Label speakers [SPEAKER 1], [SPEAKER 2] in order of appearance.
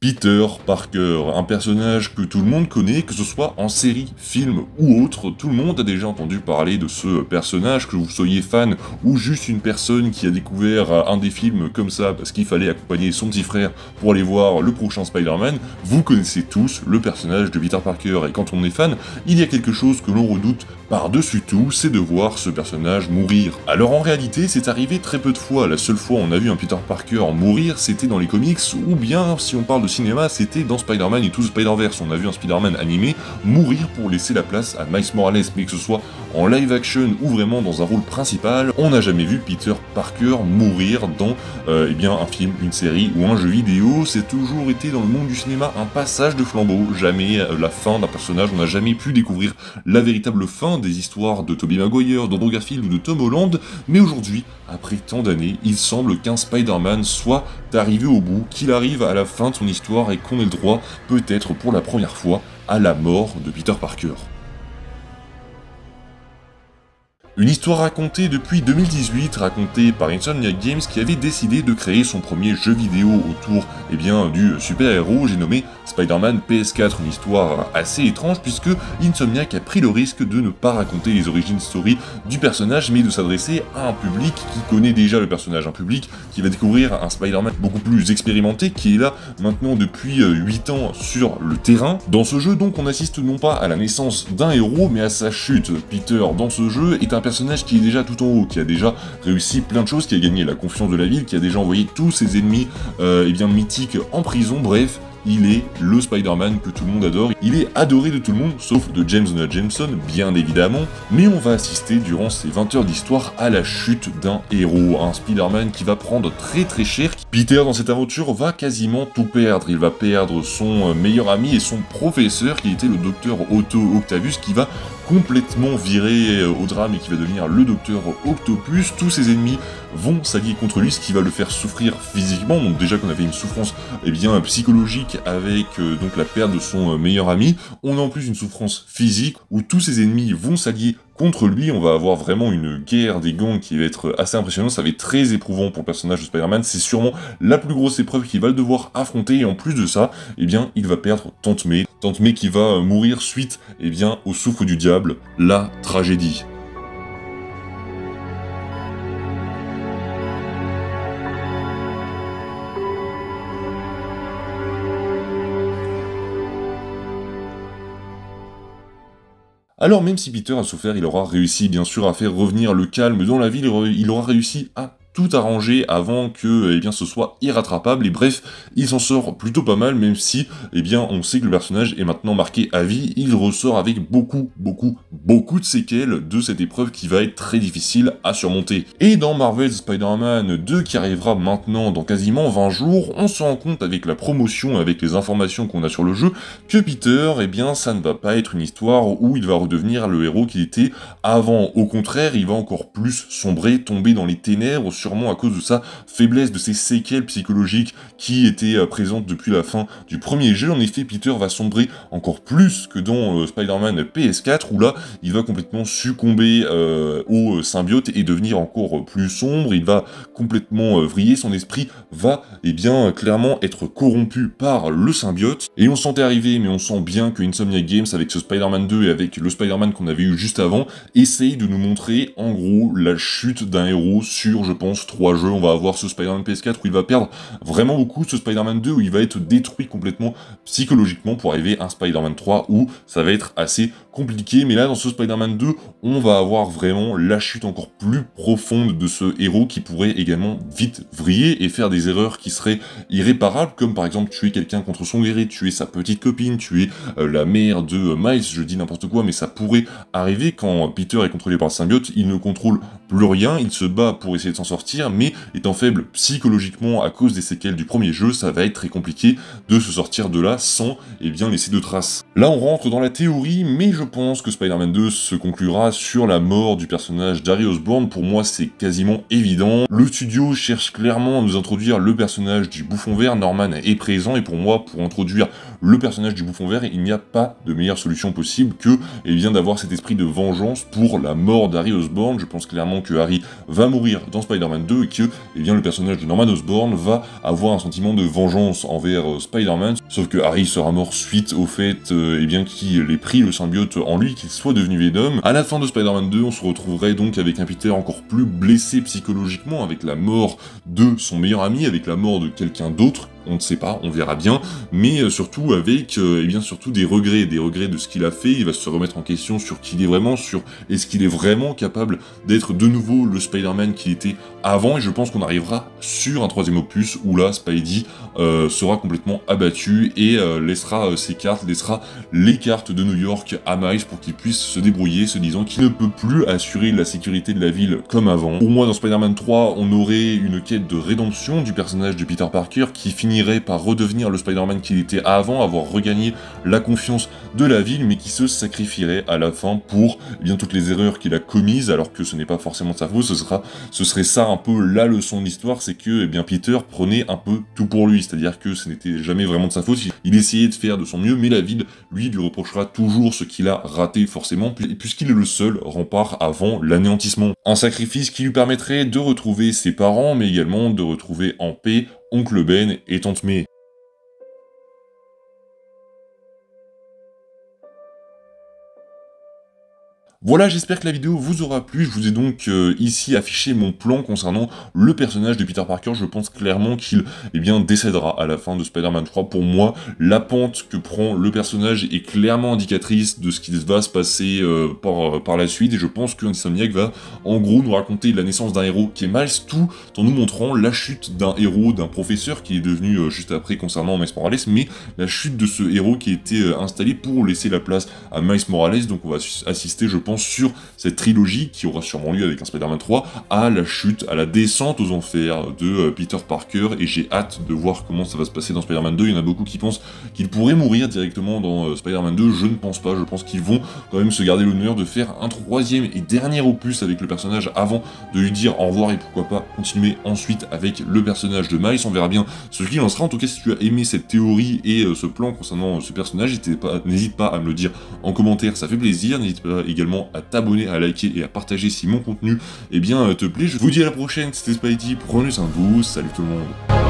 [SPEAKER 1] Peter Parker, un personnage que tout le monde connaît, que ce soit en série, film ou autre, tout le monde a déjà entendu parler de ce personnage, que vous soyez fan ou juste une personne qui a découvert un des films comme ça parce qu'il fallait accompagner son petit frère pour aller voir le prochain Spider-Man, vous connaissez tous le personnage de Peter Parker, et quand on est fan, il y a quelque chose que l'on redoute par-dessus tout, c'est de voir ce personnage mourir. Alors en réalité, c'est arrivé très peu de fois, la seule fois où on a vu un Peter Parker mourir, c'était dans les comics, ou bien, si on parle de cinéma, c'était dans Spider-Man et tout Spider-Verse. On a vu un Spider-Man animé mourir pour laisser la place à Miles Morales, mais que ce soit en live action ou vraiment dans un rôle principal, on n'a jamais vu Peter Parker mourir dans eh bien, un film, une série ou un jeu vidéo. C'est toujours été dans le monde du cinéma un passage de flambeau, jamais la fin d'un personnage, on n'a jamais pu découvrir la véritable fin des histoires de Tobey Maguire, d'Andrew Garfield ou de Tom Holland, mais aujourd'hui, après tant d'années, il semble qu'un Spider-Man soit arrivé au bout, qu'il arrive à la fin de son histoire et qu'on ait le droit, peut-être pour la première fois, à la mort de Peter Parker. Une histoire racontée depuis 2018, racontée par Insomniac Games qui avait décidé de créer son premier jeu vidéo autour du super-héros, j'ai nommé Spider-Man PS4, une histoire assez étrange puisque Insomniac a pris le risque de ne pas raconter les origin story du personnage mais de s'adresser à un public qui connaît déjà le personnage, un public qui va découvrir un Spider-Man beaucoup plus expérimenté qui est là maintenant depuis 8 ans sur le terrain. Dans ce jeu donc on assiste non pas à la naissance d'un héros mais à sa chute. Peter dans ce jeu est un personnage qui est déjà tout en haut, qui a déjà réussi plein de choses, qui a gagné la confiance de la ville, qui a déjà envoyé tous ses ennemis mythiques en prison, bref, il est le Spider-Man que tout le monde adore, il est adoré de tout le monde, sauf de James Jonah Jameson, bien évidemment, mais on va assister durant ces 20 heures d'histoire à la chute d'un héros, un Spider-Man qui va prendre très très cher. Peter dans cette aventure va quasiment tout perdre, il va perdre son meilleur ami et son professeur qui était le docteur Otto Octavius qui va complètement virer au drame et qui va devenir le docteur Octopus. Tous ses ennemis vont s'allier contre lui, ce qui va le faire souffrir physiquement, donc déjà qu'on avait une souffrance psychologique avec donc la perte de son meilleur ami, on a en plus une souffrance physique où tous ses ennemis vont s'allier contre lui, on va avoir vraiment une guerre des gangs qui va être assez impressionnante, ça va être très éprouvant pour le personnage de Spider-Man, c'est sûrement la plus grosse épreuve qu'il va devoir affronter, et en plus de ça, il va perdre Tante May qui va mourir suite au souffle du diable, la tragédie. Alors même si Peter a souffert, il aura réussi bien sûr à faire revenir le calme dans la ville, il aura réussi à tout arrangé avant que ce soit irrattrapable, et bref, il s'en sort plutôt pas mal, même si on sait que le personnage est maintenant marqué à vie, il ressort avec beaucoup de séquelles de cette épreuve qui va être très difficile à surmonter. Et dans Marvel's Spider-Man 2 qui arrivera maintenant dans quasiment 20 jours, on se rend compte avec la promotion, avec les informations qu'on a sur le jeu, que Peter, ça ne va pas être une histoire où il va redevenir le héros qu'il était avant, au contraire, il va encore plus sombrer, tomber dans les ténèbres, sûrement à cause de sa faiblesse, de ses séquelles psychologiques qui étaient présentes depuis la fin du premier jeu. En effet, Peter va sombrer encore plus que dans Spider-Man PS4, où là, il va complètement succomber au symbiote et devenir encore plus sombre, il va complètement vriller, son esprit va clairement être corrompu par le symbiote, et on sentait arriver, mais on sent bien que Insomniac Games, avec ce Spider-Man 2 et avec le Spider-Man qu'on avait eu juste avant, essaye de nous montrer en gros la chute d'un héros sur, je pense, 3 jeux. On va avoir ce Spider-Man PS4 où il va perdre vraiment beaucoup, ce Spider-Man 2 où il va être détruit complètement psychologiquement pour arriver à un Spider-Man 3 où ça va être assez compliqué, mais là dans ce Spider-Man 2 on va avoir vraiment la chute encore plus profonde de ce héros qui pourrait également vite vriller et faire des erreurs qui seraient irréparables, comme par exemple tuer quelqu'un contre son gré, tuer sa petite copine, tuer la mère de Miles, je dis n'importe quoi, mais ça pourrait arriver quand Peter est contrôlé par le symbiote, il ne contrôle plus rien, il se bat pour essayer de s'en sortir, mais étant faible psychologiquement à cause des séquelles du premier jeu, ça va être très compliqué de se sortir de là sans laisser de traces. Là on rentre dans la théorie, mais je pense que Spider-Man 2 se conclura sur la mort du personnage d'Harry Osborn. Pour moi c'est quasiment évident, le studio cherche clairement à nous introduire le personnage du Bouffon Vert, Norman est présent, et pour moi, pour introduire le personnage du Bouffon Vert, il n'y a pas de meilleure solution possible que d'avoir cet esprit de vengeance pour la mort d'Harry Osborn. Je pense clairement que Harry va mourir dans Spider-Man Spider-Man 2 et que eh bien, le personnage de Norman Osborn va avoir un sentiment de vengeance envers Spider-Man, sauf que Harry sera mort suite au fait eh bien, qu'il ait pris le symbiote en lui, qu'il soit devenu Venom. À la fin de Spider-Man 2, on se retrouverait donc avec un Peter encore plus blessé psychologiquement, avec la mort de son meilleur ami, avec la mort de quelqu'un d'autre, on ne sait pas, on verra bien, mais surtout avec eh bien, surtout des regrets de ce qu'il a fait. Il va se remettre en question sur qui il est vraiment, sur est-ce qu'il est vraiment capable d'être de nouveau le Spider-Man qu'il était avant, et je pense qu'on arrivera sur un troisième opus où là, Spidey sera complètement abattu et laissera ses cartes, laissera les cartes de New York à Miles pour qu'il puisse se débrouiller, se disant qu'il ne peut plus assurer la sécurité de la ville comme avant. Pour moi, dans Spider-Man 3, on aurait une quête de rédemption du personnage de Peter Parker qui finirait par redevenir le Spider-Man qu'il était avant, avoir regagné la confiance de la ville, mais qui se sacrifierait à la fin pour eh bien, toutes les erreurs qu'il a commises, alors que ce n'est pas forcément de sa faute. Ce serait ça un peu la leçon de l'histoire, c'est que eh bien, Peter prenait un peu tout pour lui, c'est-à-dire que ce n'était jamais vraiment de sa faute, il essayait de faire de son mieux, mais la ville, lui reprochera toujours ce qu'il a raté forcément, puisqu'il est le seul rempart avant l'anéantissement. Un sacrifice qui lui permettrait de retrouver ses parents, mais également de retrouver en paix Oncle Ben et Tante May. Voilà, j'espère que la vidéo vous aura plu. Je vous ai donc ici affiché mon plan concernant le personnage de Peter Parker. Je pense clairement qu'il eh bien, décédera à la fin de Spider-Man 3. Pour moi, la pente que prend le personnage est clairement indicatrice de ce qui va se passer par la suite. Et je pense que Insomniac va en gros nous raconter la naissance d'un héros qui est Miles, tout en nous montrant la chute d'un héros, d'un professeur qui est devenu juste après concernant Miles Morales, mais la chute de ce héros qui a été installé pour laisser la place à Miles Morales. Donc on va assister, je pense, sur cette trilogie qui aura sûrement lieu avec un Spider-Man 3 à la chute, à la descente aux enfers de Peter Parker, et j'ai hâte de voir comment ça va se passer dans Spider-Man 2. Il y en a beaucoup qui pensent qu'il pourrait mourir directement dans Spider-Man 2, je ne pense pas, je pense qu'ils vont quand même se garder l'honneur de faire un troisième et dernier opus avec le personnage avant de lui dire au revoir, et pourquoi pas continuer ensuite avec le personnage de Miles. On verra bien ce qu'il en sera. En tout cas, si tu as aimé cette théorie et ce plan concernant ce personnage, n'hésite pas à me le dire en commentaire, ça fait plaisir. N'hésite pas également à t'abonner, à liker et à partager si mon contenu eh bien, te plaît. Je vous dis à la prochaine, c'était Spidey, prenez soin de vous, salut tout le monde.